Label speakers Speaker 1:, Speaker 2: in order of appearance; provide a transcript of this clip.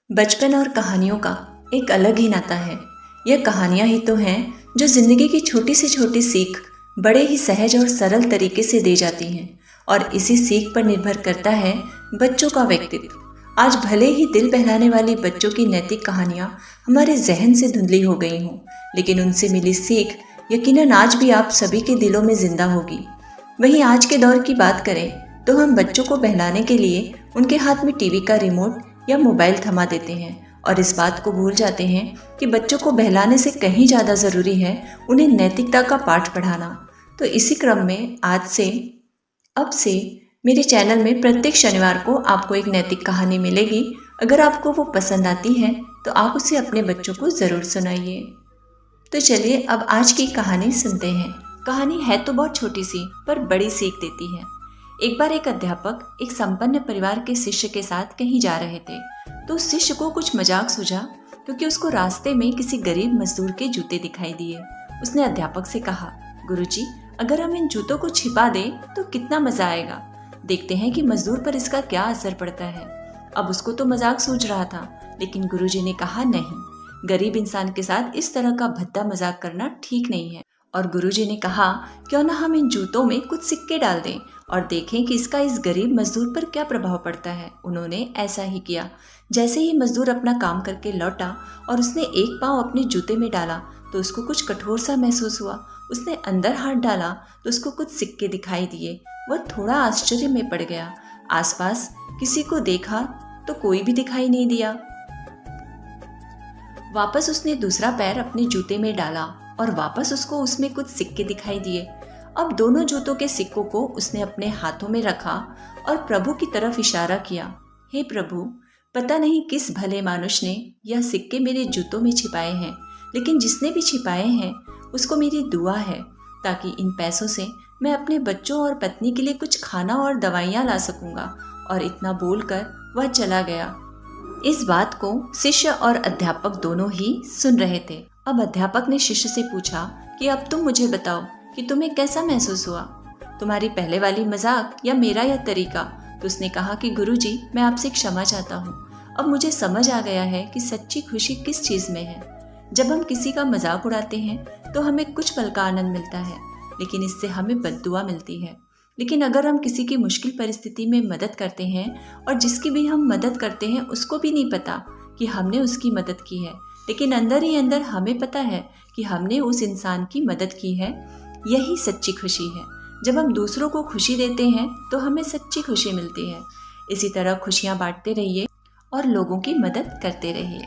Speaker 1: बचपन और कहानियों का एक अलग ही नाता है। यह कहानियाँ ही तो हैं जो ज़िंदगी की छोटी से छोटी सीख बड़े ही सहज और सरल तरीके से दे जाती हैं, और इसी सीख पर निर्भर करता है बच्चों का व्यक्तित्व। आज भले ही दिल बहलाने वाली बच्चों की नैतिक कहानियाँ हमारे जहन से धुंधली हो गई हों, लेकिन उनसे मिली सीख यकीनन आज भी आप सभी के दिलों में जिंदा होगी। वहीं आज के दौर की बात करें तो हम बच्चों को बहलाने के लिए उनके हाथ में टीवी का रिमोट या मोबाइल थमा देते हैं और इस बात को भूल जाते हैं कि बच्चों को बहलाने से कहीं ज़्यादा ज़रूरी है उन्हें नैतिकता का पाठ पढ़ाना। तो इसी क्रम में अब से मेरे चैनल में प्रत्येक शनिवार को आपको एक नैतिक कहानी मिलेगी। अगर आपको वो पसंद आती है तो आप उसे अपने बच्चों को ज़रूर सुनाइए। तो चलिए अब आज की कहानी सुनते हैं। कहानी है तो बहुत छोटी सी पर बड़ी सीख देती है। एक बार एक अध्यापक एक संपन्न परिवार के शिष्य के साथ कहीं जा रहे थे, तो उस शिष्य को कुछ मजाक सूझा क्योंकि उसको रास्ते में किसी गरीब मजदूर के जूते दिखाई दिए। उसने अध्यापक से कहा, गुरुजी, अगर हम इन जूतों को छिपा दें तो कितना मजा आएगा। देखते हैं कि मजदूर पर इसका क्या असर पड़ता है। अब उसको तो मजाक सूझ रहा था, लेकिन गुरुजी ने कहा, नहीं, गरीब इंसान के साथ इस तरह का भद्दा मजाक करना ठीक नहीं है। और गुरुजी ने कहा, क्यों ना हम इन जूतों में कुछ सिक्के डाल दें और देखें कि इसका इस गरीब मजदूर पर क्या प्रभाव पड़ता है। उन्होंने ऐसा ही किया। जैसे ही मजदूर अपना काम करके लौटा और उसने एक पांव अपने जूते में डाला तो उसको कुछ कठोर सा महसूस हुआ। उसने अंदर हाथ डाला तो उसको कुछ सिक्के दिखाई दिए। वह थोड़ा आश्चर्य में पड़ गया। आसपास किसी को देखा तो कोई भी दिखाई नहीं दिया। वापस उसने दूसरा पैर अपने जूते में डाला और वापस उसको उसमें कुछ सिक्के दिखाई दिए। अब दोनों जूतों के सिक्कों को उसने अपने हाथों में रखा और प्रभु की तरफ इशारा किया, हे प्रभु, पता नहीं किस भले मानुष ने यह सिक्के मेरे जूतों में छिपाए हैं, लेकिन जिसने भी छिपाए हैं उसको मेरी दुआ है ताकि इन पैसों से मैं अपने बच्चों और पत्नी के लिए कुछ खाना और दवाइयाँ ला सकूंगा। और इतना बोलकर वह चला गया। इस बात को शिष्य और अध्यापक दोनों ही सुन रहे थे। अब अध्यापक ने शिष्य से पूछा कि अब तुम मुझे बताओ कि तुम्हें कैसा महसूस हुआ, तुम्हारी पहले वाली मजाक या मेरा यह तरीका। तो उसने कहा कि गुरुजी, मैं आपसे क्षमा चाहता हूँ। अब मुझे समझ आ गया है कि सच्ची खुशी किस चीज़ में है। जब हम किसी का मजाक उड़ाते हैं तो हमें कुछ पल का आनंद मिलता है, लेकिन इससे हमें बद्दुआ मिलती है। लेकिन अगर हम किसी की मुश्किल परिस्थिति में मदद करते हैं और जिसकी भी हम मदद करते हैं उसको भी नहीं पता कि हमने उसकी मदद की है, लेकिन अंदर ही अंदर हमें पता है कि हमने उस इंसान की मदद की है, यही सच्ची खुशी है। जब हम दूसरों को खुशी देते हैं तो हमें सच्ची खुशी मिलती है। इसी तरह खुशियाँ बांटते रहिए और लोगों की मदद करते रहिए।